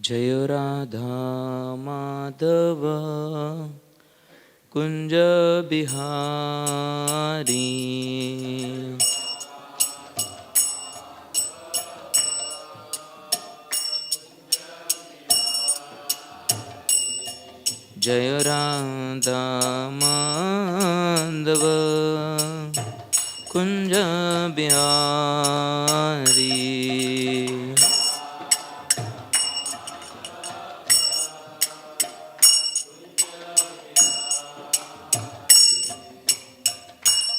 जय राधा माधव कुंज बिहारी। जय राधा माधव कुंज बिहारी।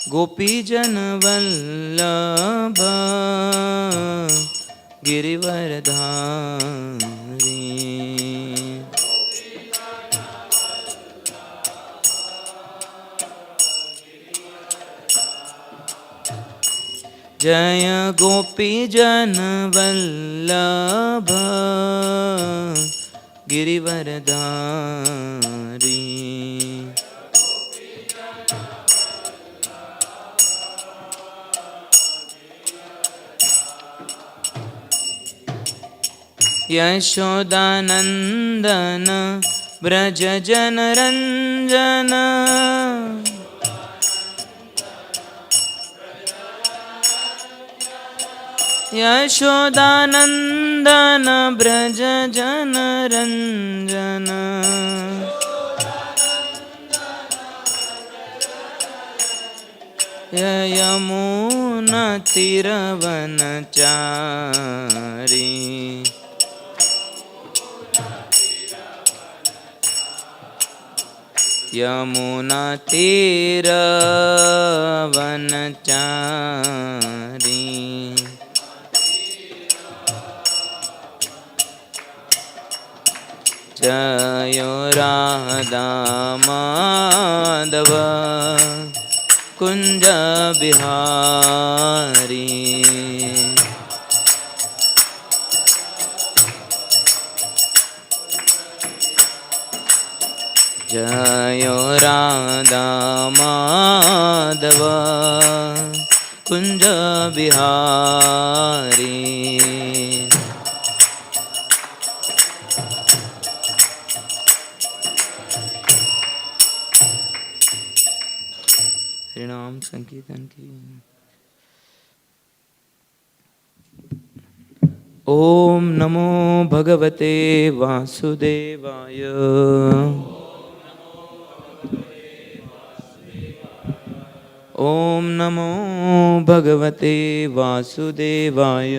गोपीजन वल्लभ गिरिवरधारी। जय गोपीजन वल्लभ गिरिवरधारी। यशोदानंदन ब्रज जन रंजन। यशोदानंदन ब्रज जन रंजन। यमुना तीरवनचारी। यमुना तीरवनचारी। जय राधा माधव कुंज बिहारी। जय राधा माधव कुंज बिहारी। हरिनाम संकीर्तन की। ओम नमो भगवते वासुदेवाय। ओम नमो भगवते वासुदेवाय।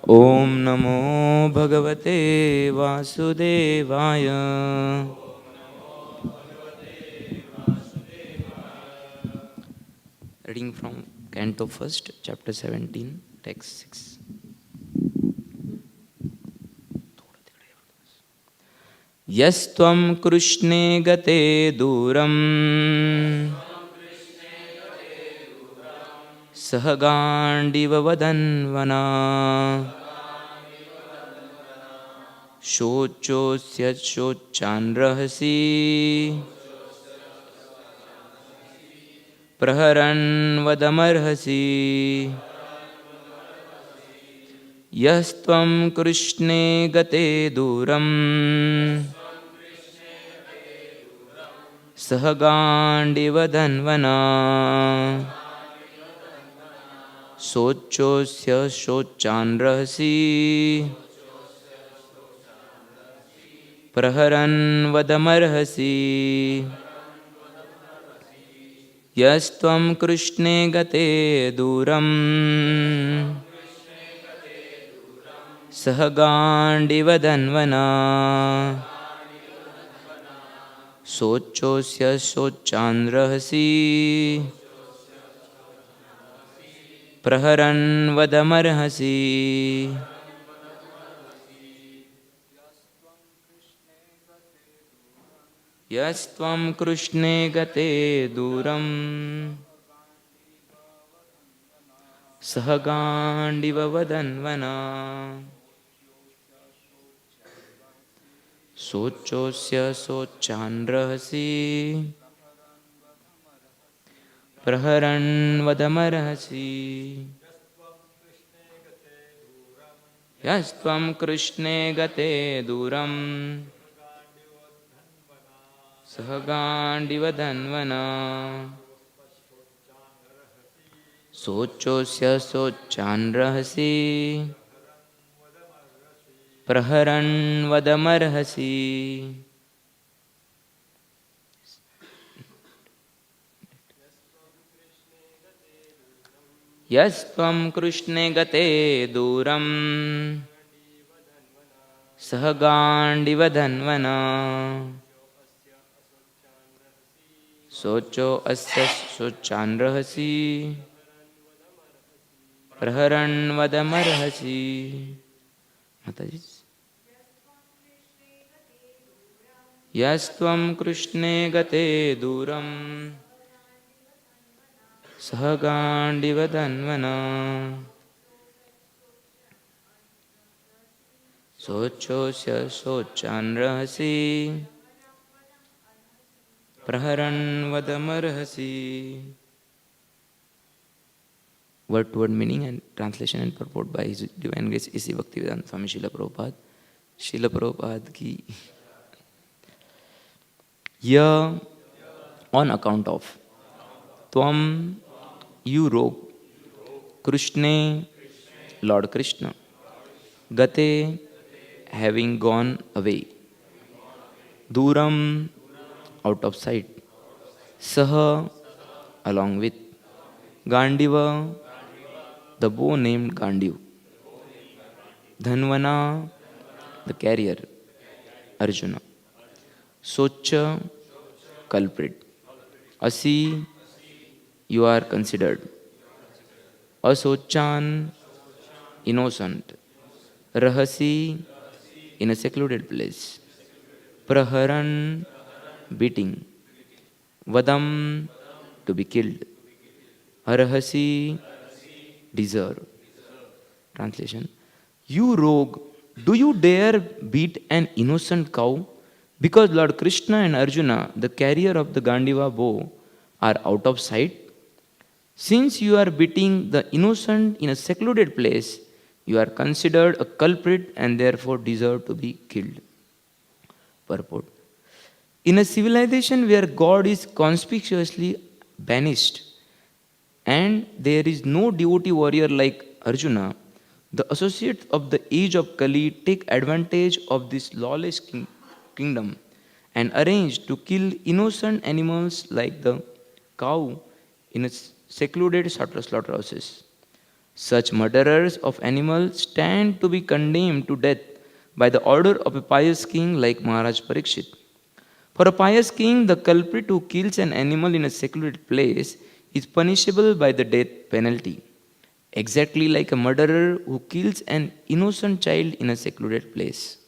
ओम नमो भगवते वासुदेवाय। Reading from Canto 1st, Chapter 17, Text 6. यस्त्वं कृष्णे गते दूरं सहगाण्डिव वदन्वना। शोचोऽस्य शोचान् रहसि प्रहरन् वदमर्हसि। यस्त्वं कृष्णे गते दूरं सहगाण्डिव धन्वना। शोचोऽस्य शोचान् रहसि प्रहरन् वदमर्हसि। यस्त्वं कृष्णे गते दूरं सहगाण्डिव धन्वना। शोचोऽस्य शोचान् रहसि प्रहरन् वदमर्हसि। यस्त्वं कृष्णे गते दूरं सहगाण्डिव वदन्वना। शोचोऽस्य शोचान् रहसि प्रहरन् वदमर्हसि। Yastvam Krishne gate duram Sahagandivadanvana Sochosya sochanrahasi Praharan vadamarhasi. Yastvam Krishne gate duram Sahagandivadanvana Socho asya sochanrahasi Praharan vadamarhasi. Mataji. Yastvam Krishne gate duram Sahagandivadanvana Sochosya sochanrahasi Praharan vadamarhasi. Word to word meaning and translation and purport by His Divine Grace A.C. Bhaktivedanta Swami Srila Prabhupada. Srila Prabhupada ki. Ya on account of Tvam you rogue Krishna Lord Krishna Gate having gone away Duram out of sight Saha along with Gandiva the bow named Gandiv Dhanvana the carrier Arjuna Socha culprit Asi you are considered Asochan innocent Rahasi in a secluded place Praharan beating Vadam to be killed Arhasi deserve. Translation. You rogue, do you dare beat an innocent cow? Because Lord Krishna and Arjuna, the carrier of the Gandiva bow, are out of sight? Since you are beating the innocent in a secluded place, you are considered a culprit and therefore deserve to be killed. Purport. In a civilization where God is conspicuously banished and there is no devotee warrior like Arjuna, the associates of the age of Kali take advantage of this lawless kingdom and arrange to kill innocent animals like the cow in its secluded slaughterhouses. Such murderers of animals stand to be condemned to death by the order of a pious king like Maharaj Parikshit. For a pious king, the culprit who kills an animal in a secluded place is punishable by the death penalty, exactly like a murderer who kills an innocent child in a secluded place.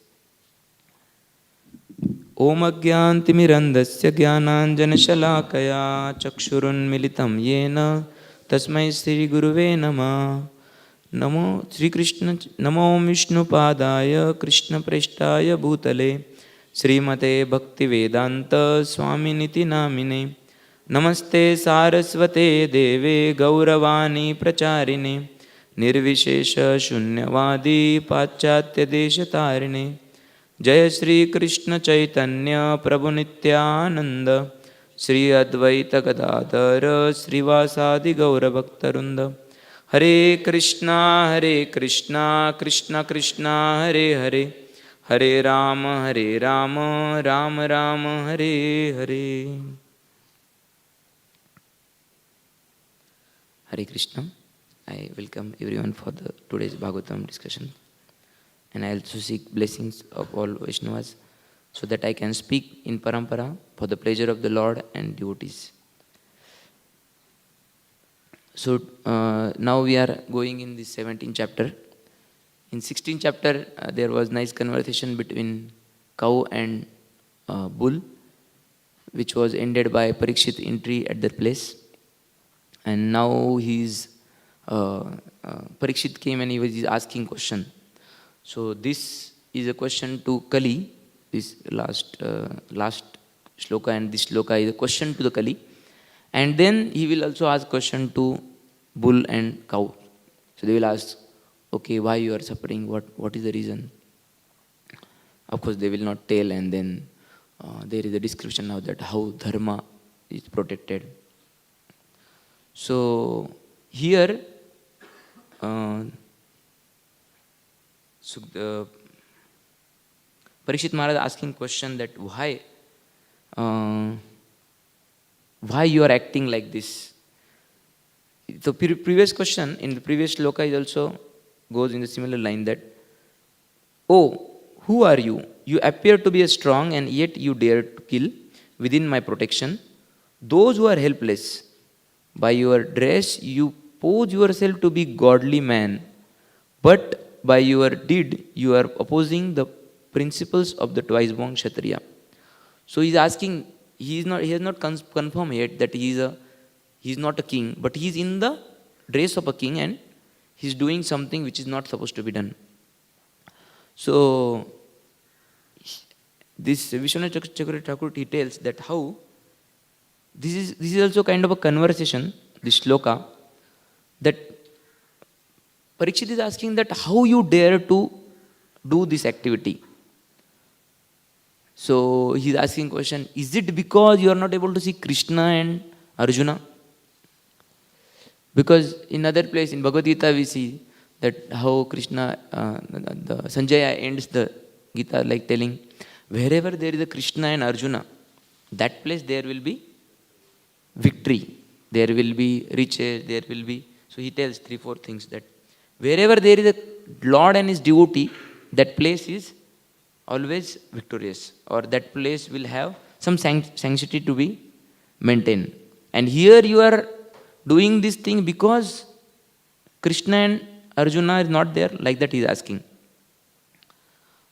Om Agyantimirandasya Jnananjanashalakaya Chakshurunmilitam Yena Tasmai Sri Guruve Namah. Namo Sri Krishna Namo Vishnu Padaya Krishna Preshtaya Bhutale Srimate Bhaktivedanta Swami Niti Namine Namaste Saraswate Deve Gauravani Pracharine Nirvishesha Shunyavadi Paschatya Deshatarine Jaya Sri Krishna Chaitanya Prabhu Nityananda Sri Advaita Gadadhara Srivasadi Gaura Bhaktarunda Hare Krishna Krishna Krishna Hare Hare Hare Rama Rama Rama Hare Hare. Hare Krishna. I welcome everyone for the today's Bhagavatam discussion. And I also seek blessings of all Vaishnavas so that I can speak in parampara for the pleasure of the Lord and devotees. So now we are going in this 17th chapter. In 16th chapter, there was nice conversation between cow and bull, which was ended by Parikshit entry at their place. And now Parikshit came and he was asking question. So this is a question to Kali. This last shloka and this shloka is a question to the Kali. And then he will also ask question to bull and cow. So they will ask, okay, why you are suffering, what is the reason? Of course, they will not tell, and then there is a description of that, how dharma is protected. So here, uh, Parikshit Maharaj asking question that uh, why you are acting like this? The previous question in the previous shloka is also goes in the similar line that, oh, who are you? You appear to be a strong and yet you dare to kill within my protection those who are helpless. By your dress you pose yourself to be godly man, but by your deed you are opposing the principles of the twice born Kshatriya. So he's asking, he has not confirmed yet that he is not a king, but he is in the dress of a king and he is doing something which is not supposed to be done. So this Vishwanath Chakravarti Thakur, he tells that how this is also kind of a conversation, this shloka, that Parikshit is asking that how you dare to do this activity. So he is asking question, is it because you are not able to see Krishna and Arjuna? Because in other place in Bhagavad Gita we see that how Krishna, the Sanjaya ends the Gita like telling, wherever there is a Krishna and Arjuna, that place there will be victory, there will be riches, there will be. So he tells 3-4 things that wherever there is a Lord and his devotee, that place is always victorious, or that place will have some sanctity to be maintained. And here you are doing this thing because Krishna and Arjuna is not there, like that he is asking.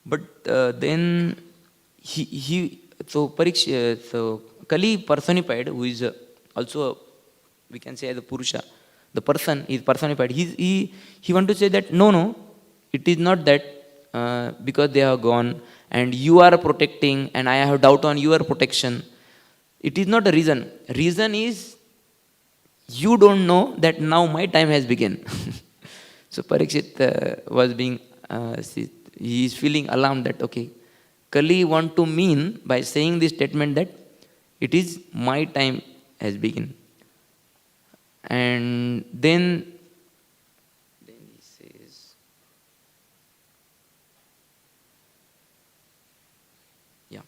But then so Kali personified, who is also we can say as a Purusha, the person is personified. He want to say that no, it is not that because they have gone and you are protecting and I have doubt on your protection. It is not a reason. Reason is you don't know that now my time has begun. So Parikshit was being, he is feeling alarmed that okay, Kali want to mean by saying this statement that it is my time has begun. And then he says, yeah.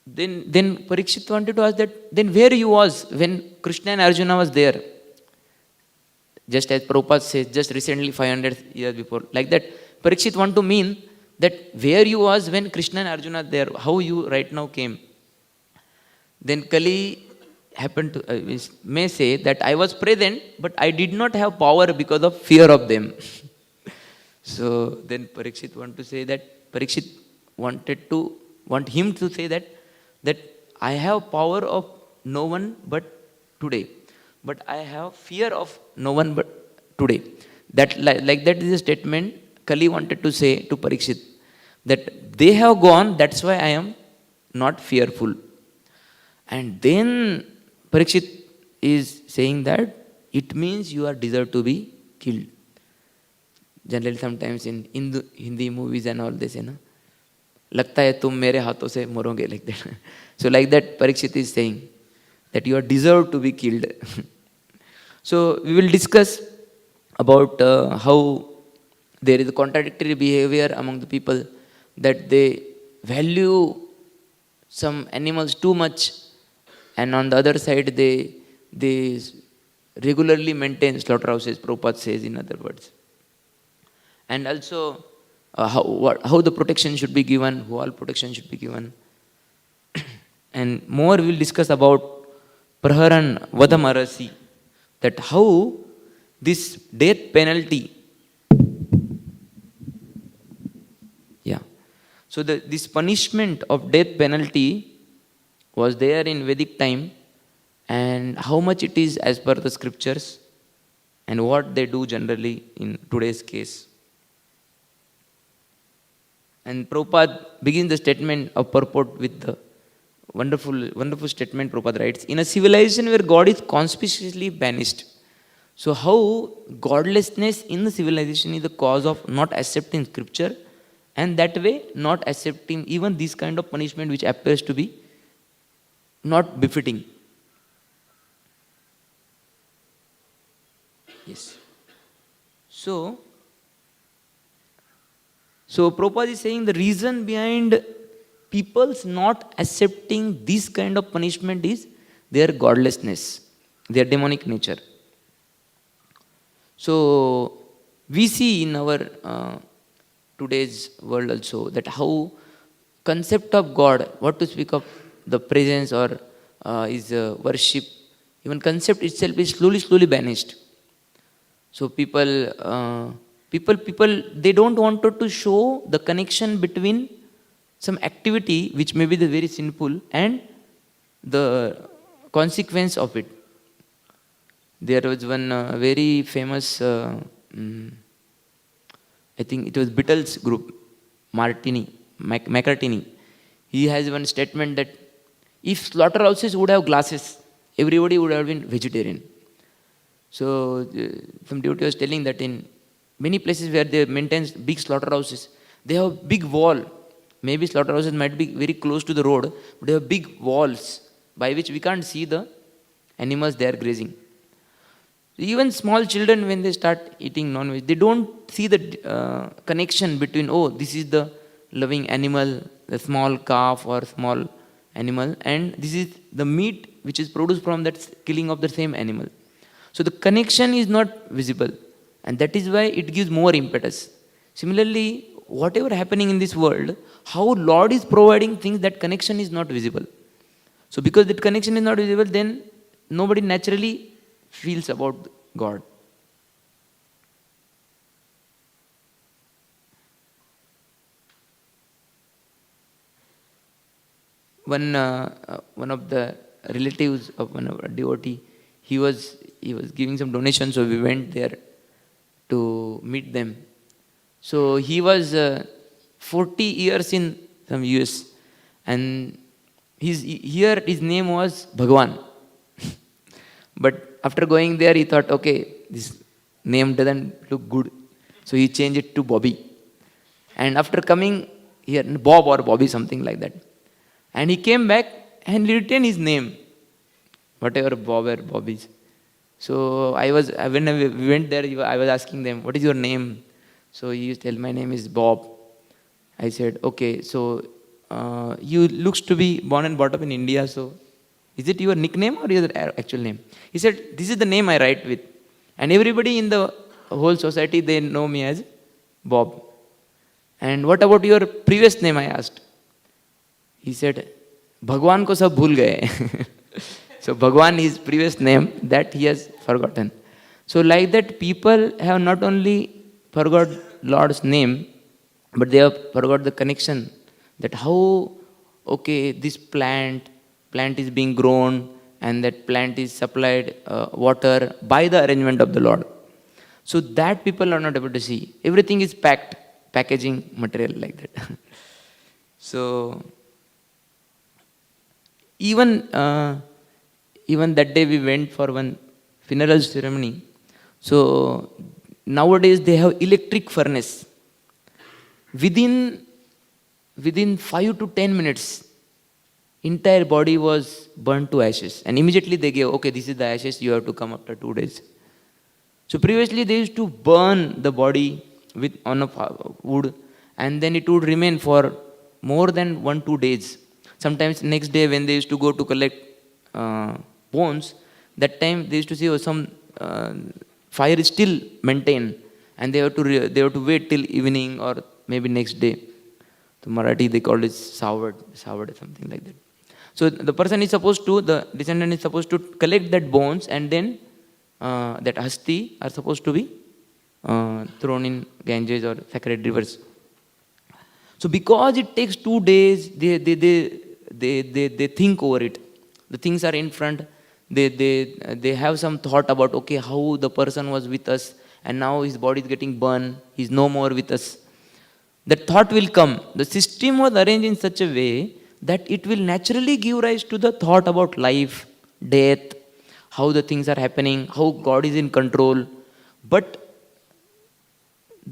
Then Parikshit wanted to ask that, then where you was when Krishna and Arjuna was there? Just as Prabhupada says, just recently 500 years before. Like that, Parikshit want to mean that where you was when Krishna and Arjuna there, how you right now came. Then Kali happened to, may say that I was present, but I did not have power because of fear of them. So then Parikshit want to say that, Parikshit want him to say that I have power of no one but today, but I have fear of no one but today. That like that is a statement Kali wanted to say to Parikshit, that they have gone, that's why I am not fearful. And then Parikshit is saying that it means you are deserved to be killed. Generally sometimes in Hindi movies and all this, you know, लगता है तुम मेरे हाथों से मरोगे, like that. So like that Parikshit is saying that you are deserved to be killed. So we will discuss about how there is a contradictory behavior among the people, that they value some animals too much, and on the other side they regularly maintain slaughterhouses, Prabhupada says, in other words. And also how the protection should be given, who all protection should be given. And more we will discuss about Praharan Vadamarasi, that how this death penalty, so this punishment of death penalty was there in Vedic time, and how much it is as per the scriptures, and what they do generally in today's case. And Prabhupada begins the statement of purport with the wonderful statement Prabhupada writes, in a civilization where God is conspicuously banished, So how godlessness in the civilization is the cause of not accepting scripture, and that way not accepting even this kind of punishment which appears to be not befitting. Yes. So, Prabhupada is saying the reason behind people's not accepting this kind of punishment is their godlessness, their demonic nature. So, we see in our today's world also that how concept of God, what to speak of the presence or is worship, even concept itself is slowly banished. So people, they don't want to show the connection between some activity which may be the very sinful and the consequence of it. There was one very famous, I think it was Beatles group, McCartney. He has one statement that if slaughterhouses would have glasses, everybody would have been vegetarian. So some devotee was telling that in many places where they maintain big slaughterhouses, they have big wall. Maybe slaughterhouses might be very close to the road, but they have big walls by which we can't see the animals they are grazing. Even small children, when they start eating non-veg, they don't see the connection between, oh, this is the loving animal, the small calf or small animal, and this is the meat which is produced from that killing of the same animal. So the connection is not visible, and that is why it gives more impetus. Similarly, whatever happening in this world, how Lord is providing things, that connection is not visible. So because that connection is not visible, then nobody naturally feels about God. One of the relatives of one of our devotee, he was giving some donations, so we went there to meet them. So he was 40 years in some US, and his name was Bhagwan. But after going there, he thought, okay, this name doesn't look good, so he changed it to Bobby. And after coming here, Bob or Bobby, something like that. And he came back and retained his name, whatever Bob or Bobby's. So when we went there, I was asking them, what is your name? So he used to tell, my name is Bob. I said, okay, so you looks to be born and brought up in India, so is it your nickname or your actual name? He said, this is the name I write with. And everybody in the whole society, they know me as Bob. And what about your previous name, I asked. He said, Bhagwan ko sab bhul gaye. So Bhagwan is previous name that he has forgotten. So like that, people have not only forgot Lord's name, but they have forgot the connection, that how, okay, this plant is being grown, and that plant is supplied water by the arrangement of the Lord. So that people are not able to see. Everything is packaging material like that. So even that day we went for one funeral ceremony. So nowadays they have electric furnace. Within 5 to 10 minutes, entire body was burnt to ashes. And immediately they gave, okay, this is the ashes, you have to come after 2 days. So previously they used to burn the body on a wood, and then it would remain for more than 1-2 days. Sometimes next day when they used to go to collect bones, that time they used to see, oh, some fire is still maintained, and they have to wait till evening or maybe next day. To Marathi they call it savard, something like that. So the person is supposed to, the descendant is supposed to collect that bones, and then that asti are supposed to be thrown in Ganges or sacred rivers. So because it takes 2 days, they think over it. The things are in front. They have some thought about, okay, how the person was with us, and now his body is getting burned. He's no more with us. That thought will come. The system was arranged in such a way that it will naturally give rise to the thought about life, death, how the things are happening, how God is in control. But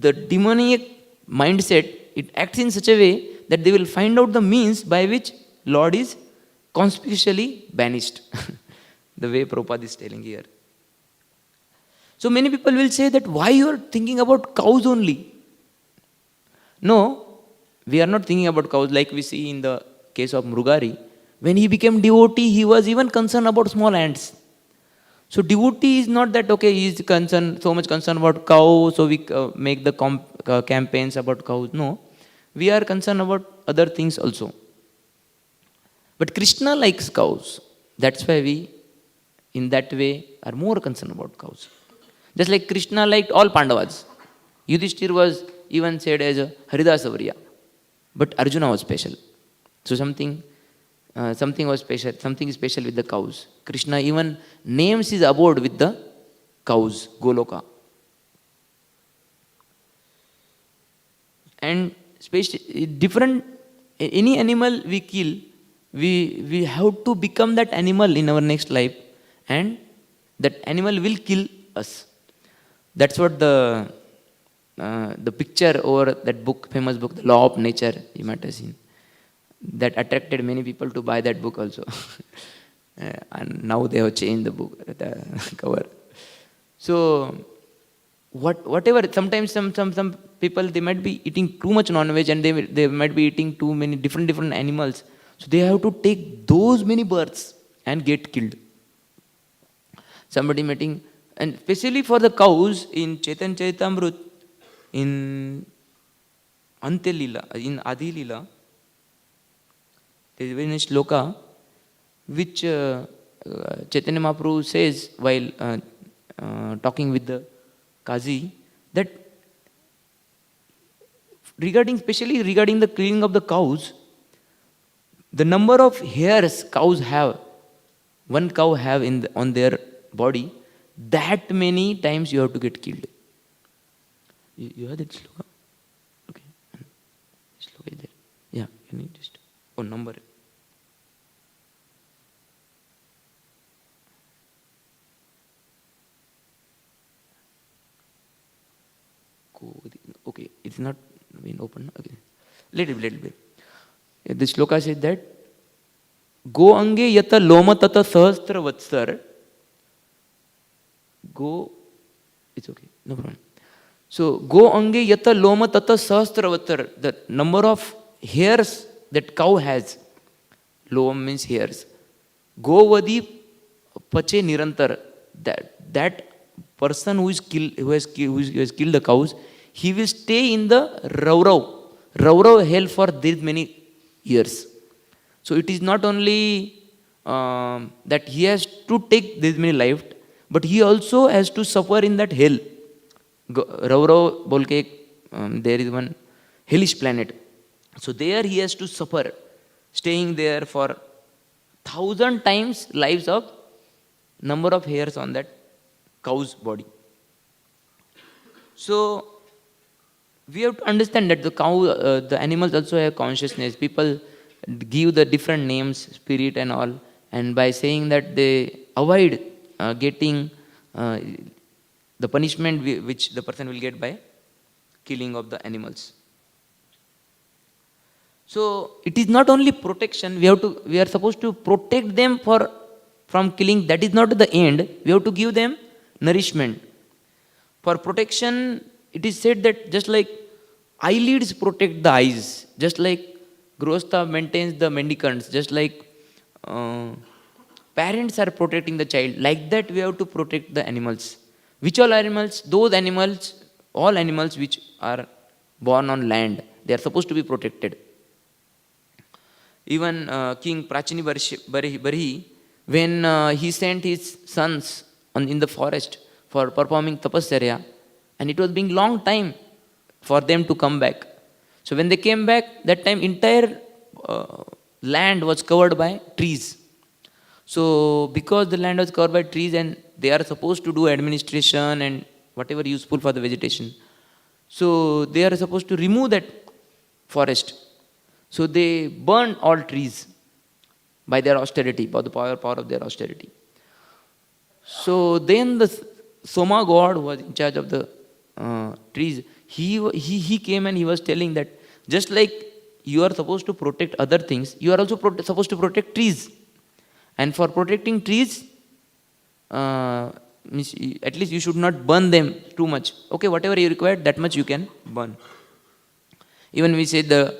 the demoniac mindset, it acts in such a way that they will find out the means by which Lord is conspicuously banished. The way Prabhupada is telling here. So many people will say that why you are thinking about cows only? No, we are not thinking about cows like we see in the case of Mrugari. When he became devotee, he was even concerned about small ants. So devotee is not that, okay, he is concerned, so much concerned about cows, so we make the campaigns about cows. No, we are concerned about other things also. But Krishna likes cows. That's why we, in that way, are more concerned about cows. Just like Krishna liked all Pandavas. Yudhishthir was even said as a Haridasavariya. But Arjuna was special. So something was special, something is special with the cows. Krishna even names his abode with the cows, Goloka. And different, any animal we kill, we have to become that animal in our next life, and that animal will kill us. That's what the picture over that book, famous book, The Law of Nature, you might have seen. That attracted many people to buy that book also. And now they have changed the book, the cover. So, whatever, sometimes some people, they might be eating too much non-veg and they might be eating too many different animals. So they have to take those many births and get killed. Somebody meeting, and especially for the cows in Chaitanya Charitamrut, in Ante Lila, in Adi Lila, there is a very nice shloka which Chaitanya Mahaprabhu says while talking with the Kazi, that especially regarding the killing of the cows, the number of hairs cows have, one cow have on their body, that many times you have to get killed. You have that shloka? Okay. Shloka is there. Yeah, you need just, number. Okay, it's not been open. Okay. Little bit. The shloka says that Go ange yata loma tata sahastra vatsar. Go, it's okay, no problem. So, go ange yata loma tata sahastra vatsar. The number of hairs that cow has. Lom means hairs. Go vadi pache nirantar. That person who has killed the cows, he will stay in the Raurav hell for these many years. So it is not only that he has to take this many lives, but he also has to suffer in that hell. Raurav bolke, there is one hellish planet. So there he has to suffer, staying there for 1,000 times lives of number of hairs on that cow's body. So we have to understand that the cow, the animals also have consciousness. People give the different names, spirit and all, and by saying that they avoid getting the punishment which the person will get by killing of the animals. So it is not only protection. We are supposed to protect them from killing. That is not the end. We have to give them nourishment. For protection, it is said that just like eyelids protect the eyes, just like Grostha maintains the mendicants, just like parents are protecting the child, like that we have to protect the animals. Which all animals? Those animals, all animals which are born on land, they are supposed to be protected. Even King Prachini Barhi, when he sent his sons in the forest for performing tapasarya, and it was being long time for them to come back. So when they came back, that time entire land was covered by trees. So because the land was covered by trees and they are supposed to do administration and whatever useful for the vegetation, so they are supposed to remove that forest. So they burned all trees by their austerity, by the power of their austerity. So then the Soma god who was in charge of the trees, he came and he was telling that just like you are supposed to protect other things, you are also supposed to protect trees. And for protecting trees, at least you should not burn them too much. Okay, whatever you require, that much you can burn. Even we say the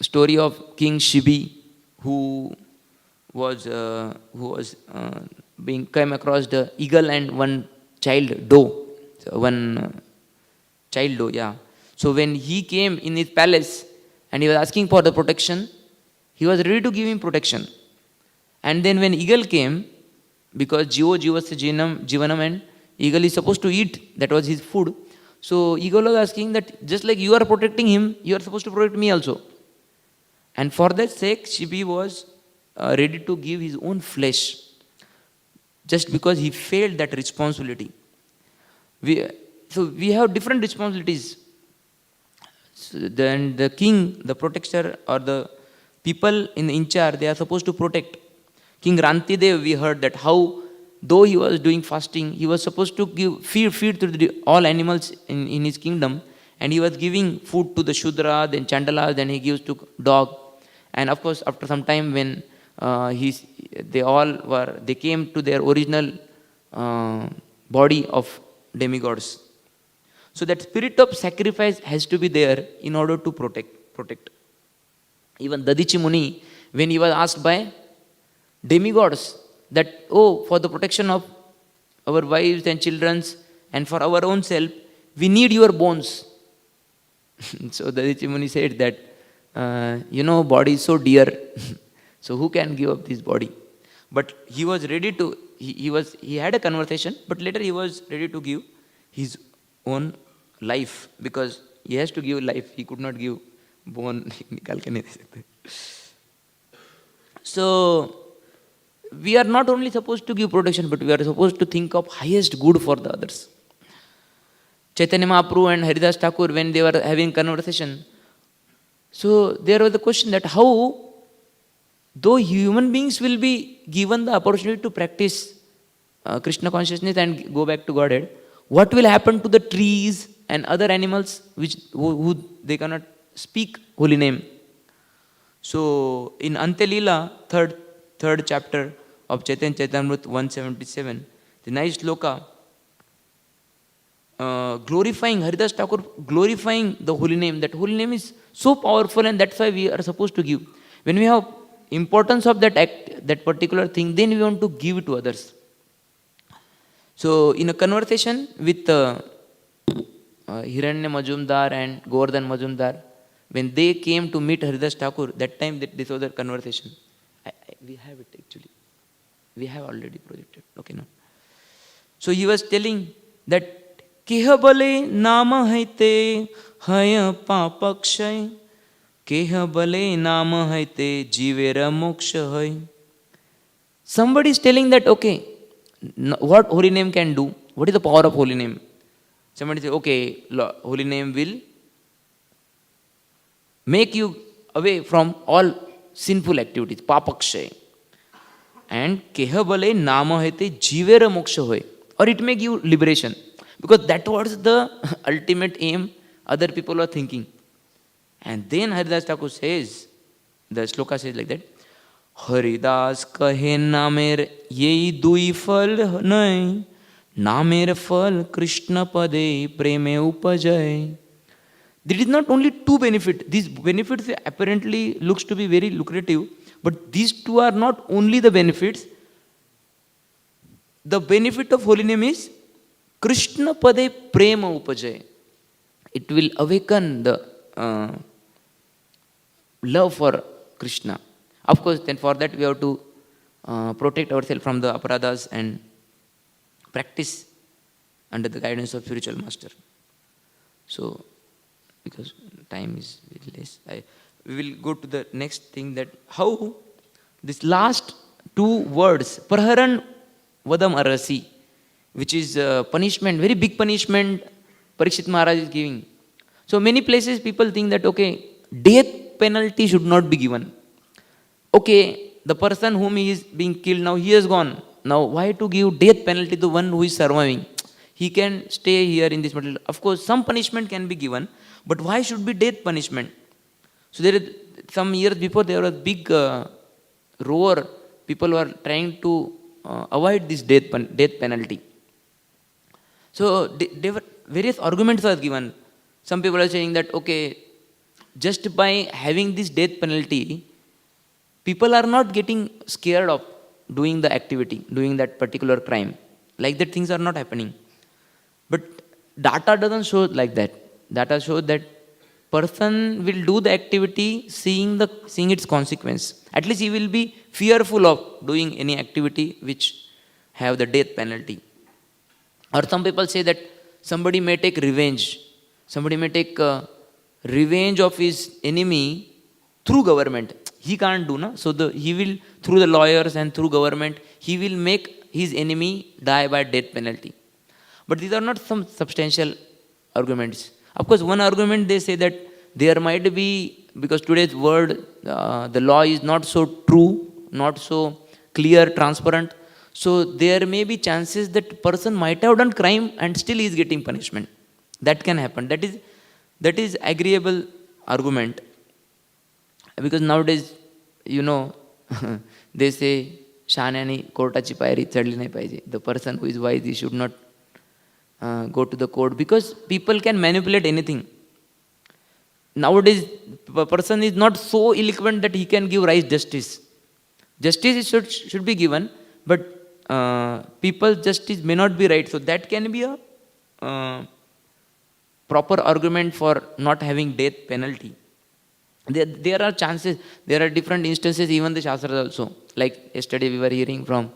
story of King Shibi, who was being came across the eagle and one child doe, child doe, yeah. So when he came in his palace and he was asking for the protection, he was ready to give him protection. And then when eagle came, because Jivo Jivasya Jivanam, and eagle is supposed to eat, that was his food. So eagle was asking that just like you are protecting him, you are supposed to protect me also. And for that sake, Shibi was ready to give his own flesh, just because he failed that responsibility. So we have different responsibilities. So then the king, the protector, or the people in charge, they are supposed to protect. King Rantidev, we heard that how, though he was doing fasting, he was supposed to feed to all animals in his kingdom, and he was giving food to the Shudra, then Chandala, then he gives to dog. And of course, after some time, when they came to their original body of demigods. So that spirit of sacrifice has to be there in order to protect. Even Dadichi Muni, when he was asked by demigods that, oh, for the protection of our wives and children and for our own self, we need your bones. So Dadichi Muni said that, body is so dear. So who can give up this body? But he was ready to, he had a conversation, but later he was ready to give his own life, because he has to give life. He could not give bone. So we are not only supposed to give protection, but we are supposed to think of highest good for the others. Chaitanya Mahaprabhu and Haridas Thakur, when they were having conversation, so there was the question that how, though human beings will be given the opportunity to practice Krishna consciousness and go back to Godhead, what will happen to the trees and other animals who they cannot speak holy name? So in Antelila, third chapter of Chaitanya Chaitamrita 177, the nice sloka glorifying Haridas Thakur, glorifying the holy name. That holy name is so powerful, and that's why we are supposed to give. When we have importance of that act, that particular thing, then we want to give it to others. So in a conversation with Hiranya Majumdar and Govardhan Majumdar, when they came to meet Haridas Thakur, that time this was the conversation. We have it actually. We have already projected. Okay, no. So he was telling that Kehabale nama haite haya papakshay, Kehabale nama haite jivera moksha hai. Somebody is telling that, okay, what holy name can do? What is the power of holy name? Somebody say, okay, holy name will make you away from all sinful activities, papakshay. And kehabale nama haite jivera moksha hoy. Or it may give liberation. Because that was the ultimate aim other people were thinking. And then Haridas Thakur says, the sloka says like that, Haridas kahe namer yei dui fal nai, namer fal Krishna pade preme upajay. There is not only two benefits. These benefits apparently looks to be very lucrative, but these two are not only the benefits. The benefit of holy name is Krishna pade prema upajay. It will awaken the love for Krishna. Of course, then for that we have to protect ourselves from the aparadas and practice under the guidance of spiritual master. So, because time is very less, we will go to the next thing, that how this last two words, Praharan Vadam Arasi, which is punishment, very big punishment Parikshit Maharaj is giving. So many places people think that, okay, death penalty should not be given. Okay, the person whom he is being killed now, he has gone. Now, why to give death penalty to one who is surviving? He can stay here in this material. Of course, some punishment can be given, but why should be death punishment? So there is, some years before there was big roar. People were trying to avoid this death penalty. So there were various arguments are given. Some people are saying that okay, just by having this death penalty, people are not getting scared of doing the activity, doing that particular crime. Like that, things are not happening. But data doesn't show like that. Data shows that person will do the activity seeing its consequence. At least he will be fearful of doing any activity which have the death penalty. Or some people say that somebody may take revenge. Somebody may take revenge of his enemy through government. He can't do, no? So he will, through the lawyers and through government, he will make his enemy die by death penalty. But these are not some substantial arguments. Of course, one argument they say that there might be, because today's world, the law is not so true, not so clear, transparent. So there may be chances that person might have done crime and still he is getting punishment. That can happen. That is agreeable argument. Because nowadays, you know, they say, Shahnani कोर्टाची पायरी चढली नाही पाहिजे. The person who is wise, he should not go to the court, because people can manipulate anything. Nowadays, a person is not so eloquent that he can give right justice. Justice should be given, but people's justice may not be right. So that can be a proper argument for not having death penalty. There are chances, there are different instances, even the Shastras also. Like yesterday we were hearing from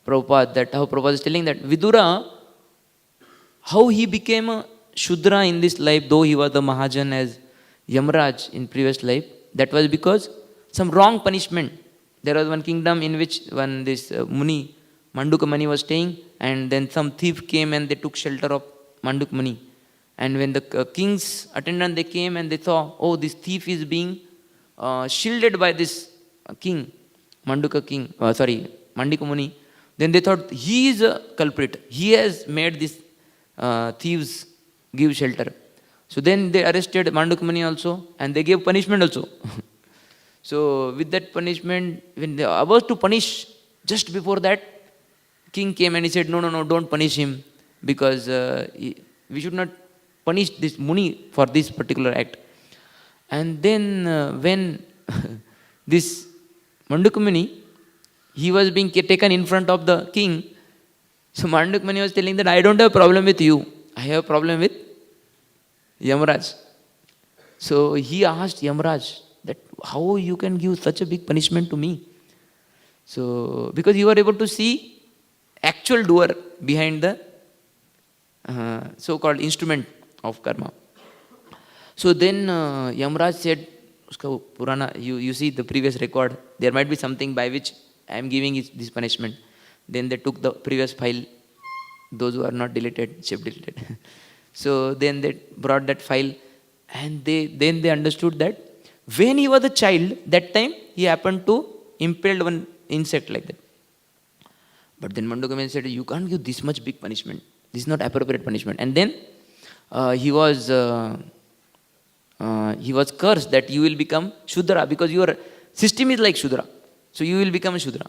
Prabhupada, that how Prabhupada is telling that Vidura, how he became a Shudra in this life, though he was the Mahajan as Yamraj in previous life, that was because some wrong punishment. There was one kingdom in which when this Muni, Manduk Muni was staying, and then some thief came and they took shelter of Manduk Muni. And when the king's attendant, they came and they saw, oh, this thief is being shielded by this king, Mandika Muni. Then they thought, he is a culprit. He has made these thieves give shelter. So then they arrested Manduk Muni also, and they gave punishment also. So with that punishment, when they were about to punish, just before that, king came and he said, no, don't punish him, because we should not punish this Muni for this particular act. And then when this Manduk Muni, he was being taken in front of the king, so Manduk Muni was telling that I don't have a problem with you, I have a problem with Yamraj. So he asked Yamraj that how you can give such a big punishment to me. So because you were able to see actual doer behind the so-called instrument of karma. So then Yamraj said, Uska Purana, you see the previous record, there might be something by which I am giving this punishment. Then they took the previous file, those who are not deleted, Shiv deleted. So then they brought that file, and then they understood that when he was a child, that time he happened to impale one insect like that. But then Mandukam said, you can't give this much big punishment. This is not appropriate punishment. And then he was cursed that you will become Shudra, because your system is like Shudra. So you will become a Shudra.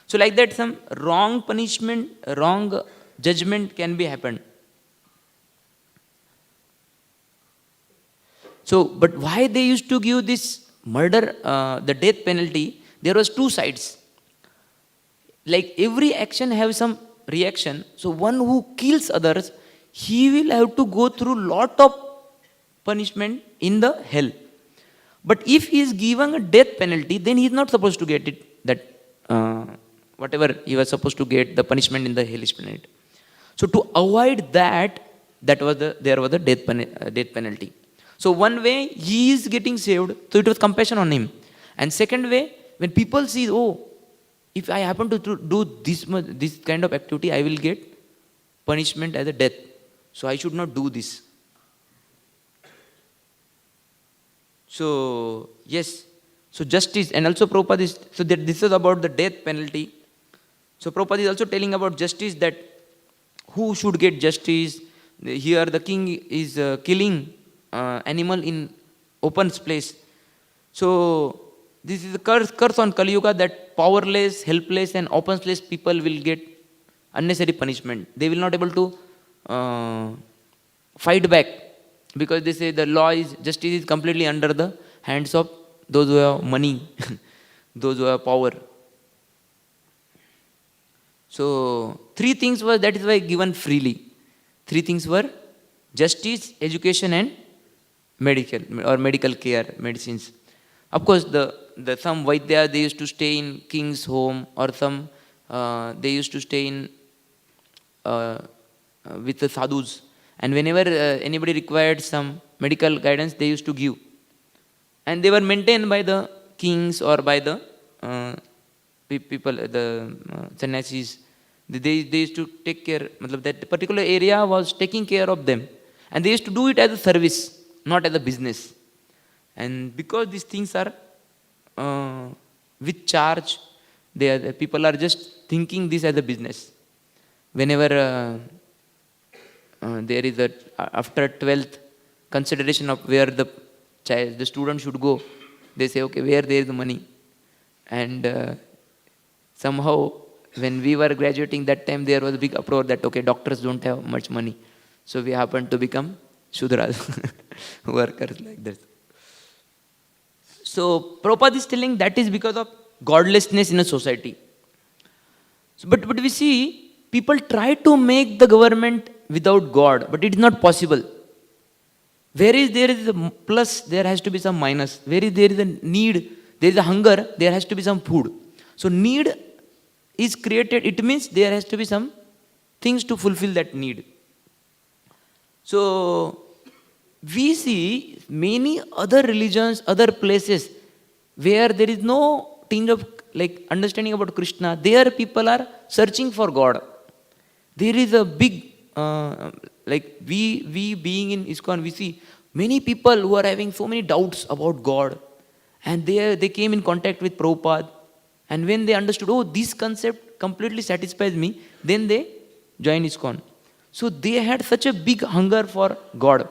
So like that, some wrong punishment, wrong judgment can be happened. So, but why they used to give this murder, the death penalty, there was two sides. Like every action have some reaction. So one who kills others, he will have to go through lot of punishment in the hell. But if he is given a death penalty, then he is not supposed to get it, that whatever he was supposed to get, the punishment in the hellish planet. So to avoid that, there was the death penalty. So one way he is getting saved, so it was compassion on him. And second way, when people see, oh, if I happen to do this kind of activity, I will get punishment as a death. So I should not do this. So yes, so justice, and also Prabhupada is, so that this is about the death penalty. So Prabhupada is also telling about justice, that who should get justice. Here the king is killing animal in open place. So this is a curse on Kali Yuga, that powerless, helpless and open place people will get unnecessary punishment. They will not able to fight back, because they say the law is, justice is completely under the hands of those who have money, those who have power. So three things were, that is why given freely. Three things were justice, education and medical care, medicines. Of course, the some Vaidya, they used to stay in king's home, or some they used to stay in with the sadhus. And whenever anybody required some medical guidance, they used to give. And they were maintained by the kings or by the people, the sannyasis. They used to take care, that particular area was taking care of them. And they used to do it as a service, not as a business. And because these things are with charge, the people are just thinking this as a business. Whenever there is a, after 12th, consideration of where the child, the student should go, they say, okay, where there is the money. And somehow, when we were graduating, that time there was a big uproar that, okay, doctors don't have much money. So we happened to become Shudras, workers like that. So Prabhupada is telling that is because of godlessness in a society. So, but we see, people try to make the government without God, but it is not possible. Where is there is a plus, there has to be some minus. Where is there is a need, there is a hunger, there has to be some food. So need is created, it means there has to be some things to fulfill that need. So we see many other religions, other places where there is no tinge of like understanding about Krishna. There people are searching for God. There is a big like we being in ISKCON, we see many people who are having so many doubts about God, and they came in contact with Prabhupada, and when they understood, oh, this concept completely satisfies me, then they joined ISKCON. So they had such a big hunger for God.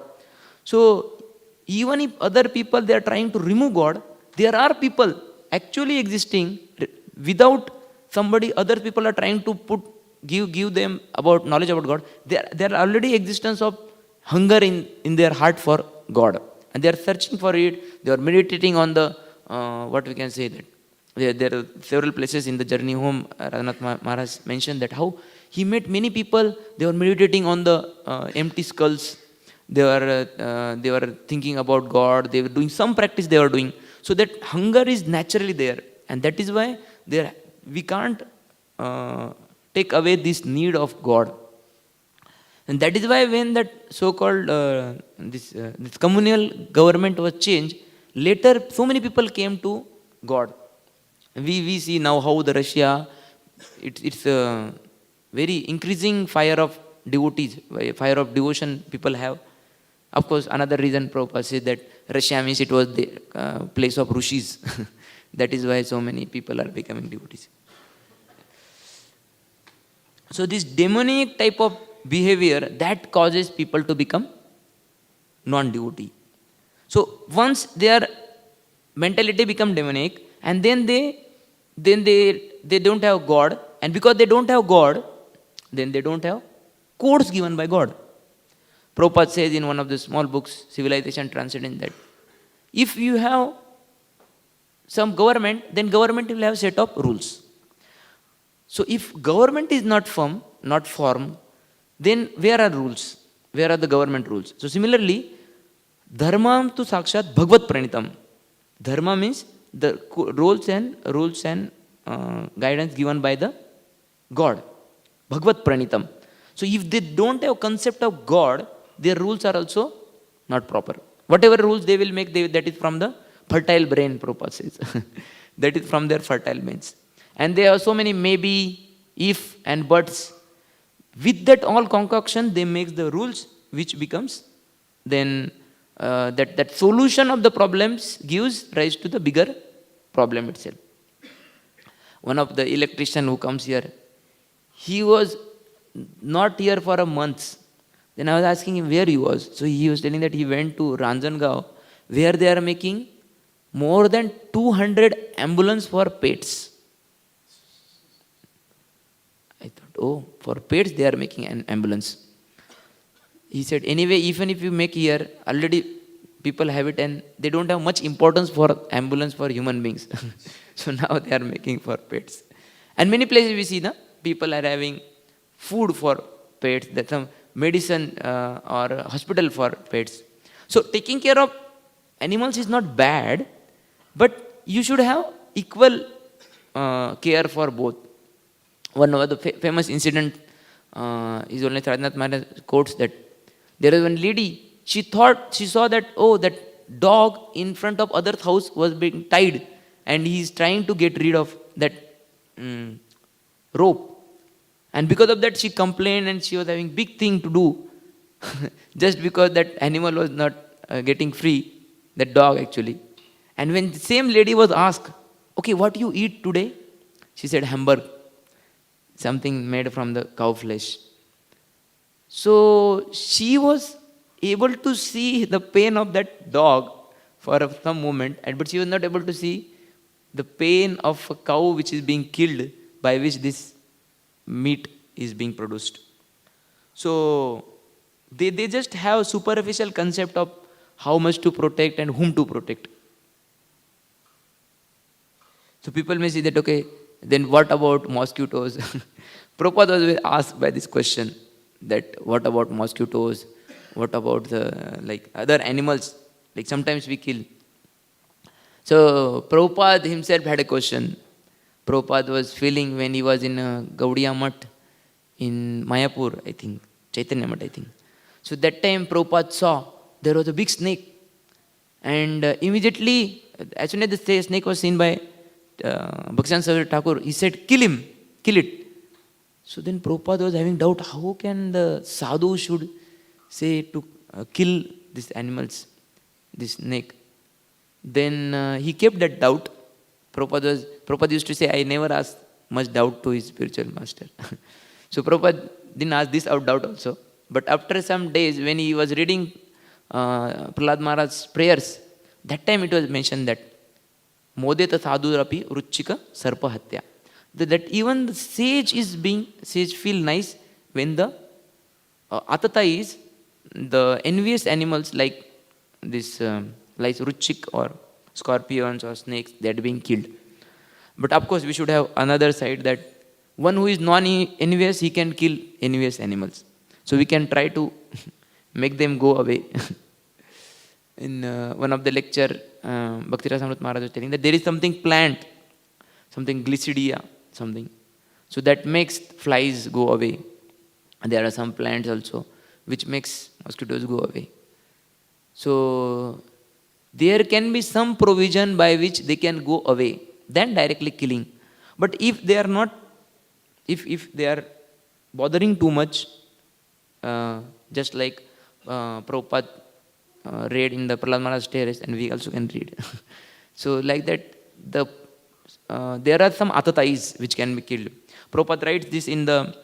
So even if other people, they are trying to remove God, there are people actually existing without somebody, other people are trying to give them about knowledge about God. There are already existence of hunger in their heart for God, and they are searching for it. They are meditating on the what we can say, that there are several places in the journey home. Raghunath Maharaj mentioned that how he met many people. They were meditating on the empty skulls. They were thinking about God. They were doing some practice. They were doing, so that hunger is naturally there, and that is why we can't take away this need of God. And that is why when that so-called this communal government was changed, later so many people came to God. We see now how the Russia, it's a very increasing fire of devotees, fire of devotion people have. Of course, another reason Prabhupada says that Russia means it was the place of rishis. That is why so many people are becoming devotees. So this demonic type of behavior, that causes people to become non-devotee. So once their mentality become demonic, and then they don't have God, and because they don't have God, then they don't have codes given by God. Prabhupada says in one of the small books, Civilization Transcendent, that if you have some government, then government will have a set of rules. So if government is not firm, then where are rules? Where are the government rules? So similarly, dharma tu sakshat bhagavad pranitam. Dharma means the rules and guidance given by the God. Bhagavad pranitam. So if they don't have concept of God, their rules are also not proper. Whatever rules they will make, that is from the fertile brain, Prabhupada says. That is from their fertile brains. And there are so many maybe, if and buts. With that all concoction, they make the rules, which becomes then that solution of the problems gives rise to the bigger problem itself. One of the electrician who comes here, He was not here for a month. Then I was asking him where he was. So he was telling that he went to Ranjangaon, where they are making more than 200 ambulance for pets. I thought, oh, for pets they are making an ambulance. He said, anyway, even if you make here, already people have it and they don't have much importance for ambulance for human beings. So now they are making for pets. And many places we see, people are having food for pets, that some medicine or hospital for pets. So taking care of animals is not bad, but you should have equal care for both. One of the famous incident is only Radhanath Maharaj quotes that there was one lady, she saw that, oh, that dog in front of other house was being tied and he is trying to get rid of that rope. And because of that she complained and she was having big thing to do just because that animal was not getting free, that dog actually. And when the same lady was asked, okay, what you eat today? She said, hamburger, something made from the cow flesh. So she was able to see the pain of that dog for some moment, but she was not able to see the pain of a cow which is being killed, by which this meat is being produced. So they just have superficial concept of how much to protect and whom to protect. So people may say that, okay, then what about mosquitoes? Prabhupada was asked by this question, that what about mosquitoes? What about the other animals? Like sometimes we kill. So Prabhupada himself had a question. Prabhupada was feeling when he was in Gaudiya Math in Mayapur, I think, Chaitanya Math, I think. So that time Prabhupada saw there was a big snake. And immediately, as soon as the snake was seen by Bhaktivedanta Saraswati Thakur, he said, kill him, kill it. So then Prabhupada was having doubt, how can the sadhu should say to kill these animals, this snake. Then he kept that doubt. Prabhupada used to say, I never asked much doubt to his spiritual master. So Prabhupada didn't ask this out doubt also. But after some days, when he was reading Prahlad Maharaj's prayers, that time it was mentioned that Modeta sadhurapi ruchika sarpa hatya. That even the sage feel nice when the atata is the envious animals like this, like ruchik or scorpions or snakes, they are being killed. But of course, we should have another side, that one who is non-envious, he can kill envious animals. So we can try to make them go away. In one of the lecture, Bhakti Rasamrita Maharaj was telling that there is something plant, something glycidia, something. So that makes flies go away. And there are some plants also which makes mosquitoes go away. So there can be some provision by which they can go away than directly killing. But if they are not, if they are bothering too much, just like Prabhupada read in the Prahlad Maharaj terrace, and we also can read. So like that, there are some atatais which can be killed. Prabhupada writes this in the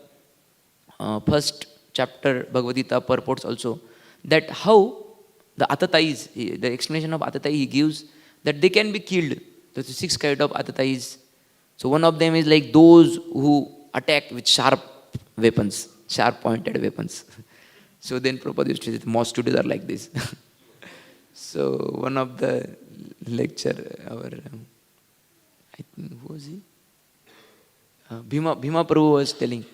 first chapter Bhagavad Gita purports also, that how the atatais, the explanation of atatai he gives, that they can be killed. There's 6 kinds of atatais. So one of them is like those who attack with sharp weapons, sharp pointed weapons. So then Prabhupada used to say mosquitoes are like this. So one of the lecture, our, I think, who was he? Bhima Prabhu was telling.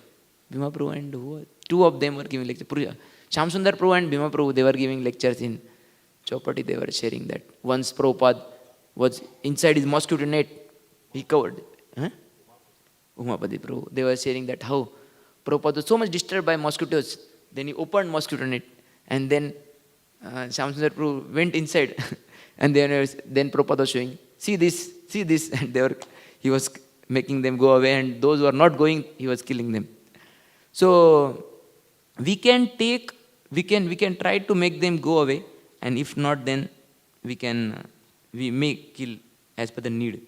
Bhima Prabhu and who? Two of them were giving lecture. Shyam Sundar Prabhu and Bhima Prabhu, they were giving lectures in Chowpatty. They were sharing that. Once Prabhupada was inside his mosquito net, he covered. Umapati Prabhu, they were sharing that how Prabhupada was so much disturbed by mosquitoes. Then he opened mosquito net, and then Shyam Sundar Prabhu went inside, and then Prabhupada was showing, see this, and he was making them go away, and those who are not going, he was killing them. So we can try to make them go away, and if not, then we may kill as per the need.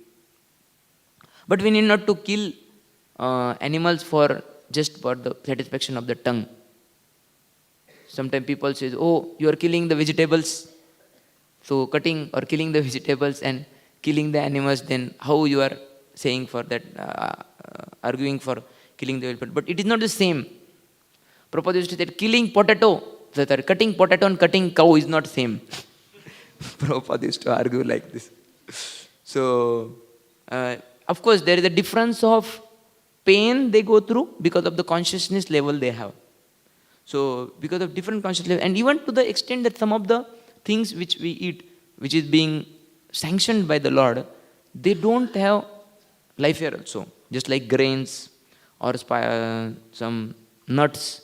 But we need not to kill animals for just for the satisfaction of the tongue. Sometimes people say, oh, you are killing the vegetables. So cutting or killing the vegetables and killing the animals, then how you are saying for that, arguing for killing the vegetable. But it is not the same. Prabhupada used to say, killing potato, that cutting potato and cutting cow is not same. Prabhupada used to argue like this. So, of course, there is a difference of pain they go through because of the consciousness level they have. So, because of different consciousness level, and even to the extent that some of the things which we eat, which is being sanctioned by the Lord, they don't have life here also. Just like grains or some nuts.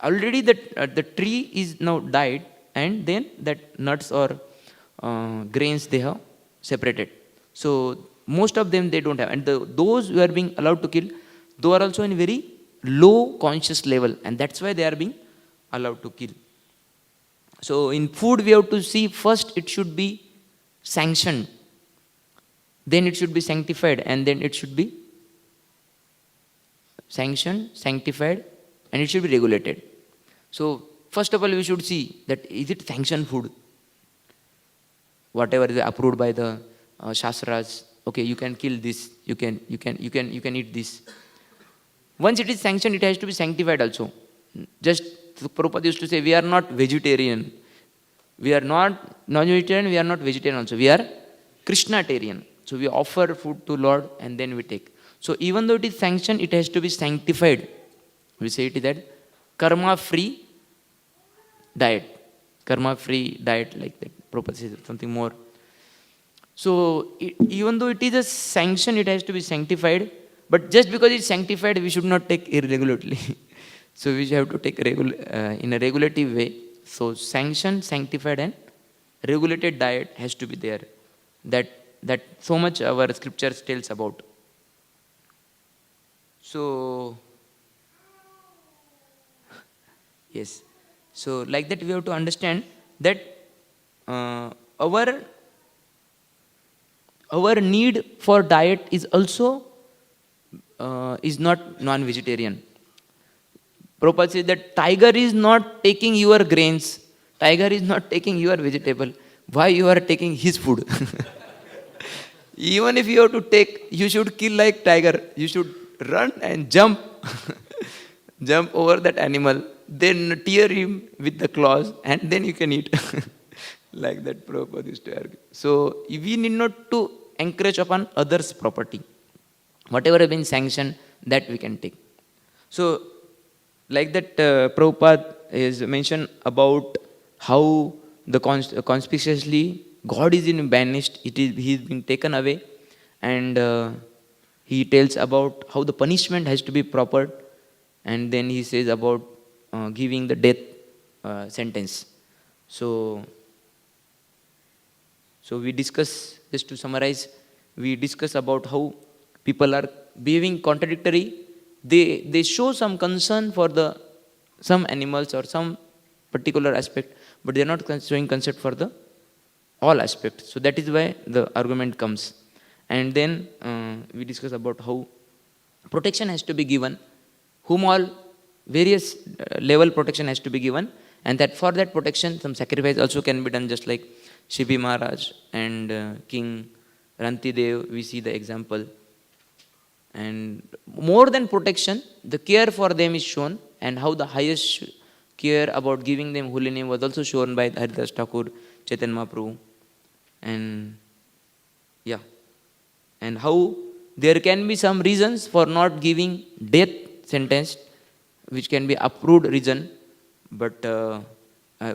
Already the tree is now died, and then that nuts or grains they have separated. So most of them they don't have. And those who are being allowed to kill, they are also in very low conscious level, and that's why they are being allowed to kill. So in food we have to see, first it should be sanctioned, then it should be sanctified, and then it should be sanctioned, sanctified, and it should be regulated. So first of all we should see that is it sanctioned food? Whatever is approved by the Shastras, okay, you can kill this, you can eat this. Once it is sanctioned, it has to be sanctified also. Just Prabhupada used to say, we are not vegetarian. We are not non-vegetarian, we are not vegetarian also. We are Krishnatarian. So we offer food to Lord and then we take. So even though it is sanctioned, it has to be sanctified. We say it is that karma-free diet. Karma-free diet, like that. Prabhupada says something more. So even though it is a sanction, it has to be sanctified. But just because it's sanctified, we should not take irregularly. So we have to take in a regulative way. So sanctioned, sanctified, and regulated diet has to be there. That so much our scriptures tells about. So yes. So like that we have to understand that our need for diet is also is not non-vegetarian. Prabhupada says that tiger is not taking your grains, tiger is not taking your vegetable. Why you are taking his food? Even if you have to take, you should kill like tiger. You should run and jump, jump over that animal, then tear him with the claws, and then you can eat. Like that Prabhupada used to argue. So we need not to encourage upon others' property. Whatever has been sanctioned, that we can take. So, like that, Prabhupada is mentioned about how the conspicuously God is in banished. He is being taken away, and he tells about how the punishment has to be proper, and then he says about giving the death sentence. So we discuss, just to summarize, we discuss about how people are behaving contradictory. They show some concern for some animals or some particular aspect, but they are not showing concern for the all aspects. So that is why the argument comes. And then we discuss about how protection has to be given, whom all various level protection has to be given, and that for that protection some sacrifice also can be done, just like Shibi Maharaj and King Rantidev, we see the example. And more than protection, the care for them is shown, and how the highest care about giving them holy name was also shown by Haridas Thakur, Chaitanya Mahaprabhu. And yeah, and how there can be some reasons for not giving death sentence, which can be approved reason, but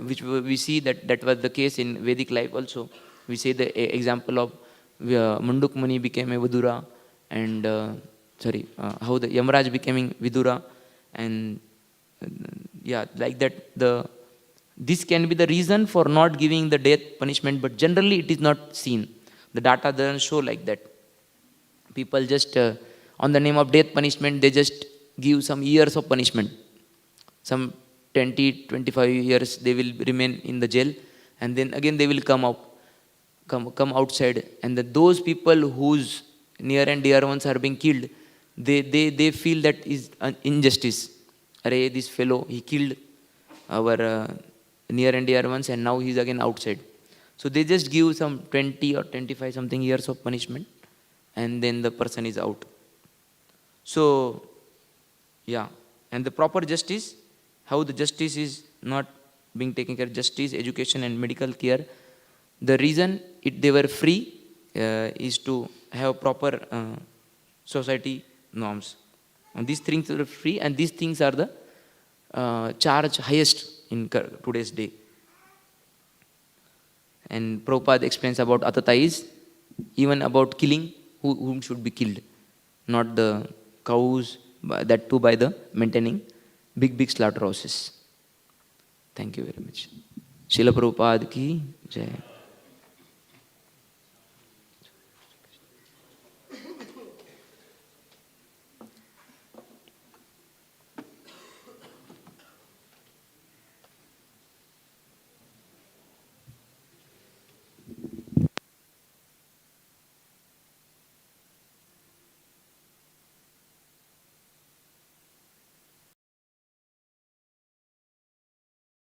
which we see that was the case in Vedic life also. We say the example of Manduk Muni became a Vidura, and how the Yamaraj becoming Vidura, and like that this can be the reason for not giving the death punishment, but generally it is not seen. The data doesn't show like that. People just on the name of death punishment, they just give some years of punishment. Some 20, 25 years they will remain in the jail, and then again they will come outside, and those people whose near and dear ones are being killed, They feel that is an injustice. Array, this fellow, he killed our near and dear ones, and now he's again outside. So they just give some 20 or 25 something years of punishment, and then the person is out. So, yeah, and the proper justice, how the justice is not being taken care, justice, education, and medical care. The reason they were free is to have proper society norms. And these things are free, and these things are the charge highest in today's day. And Prabhupada explains about Atheist, even about killing, whom should be killed, not the cows, that too by the maintaining big slaughterhouses. Thank you very much. Srila Prabhupada ki jai.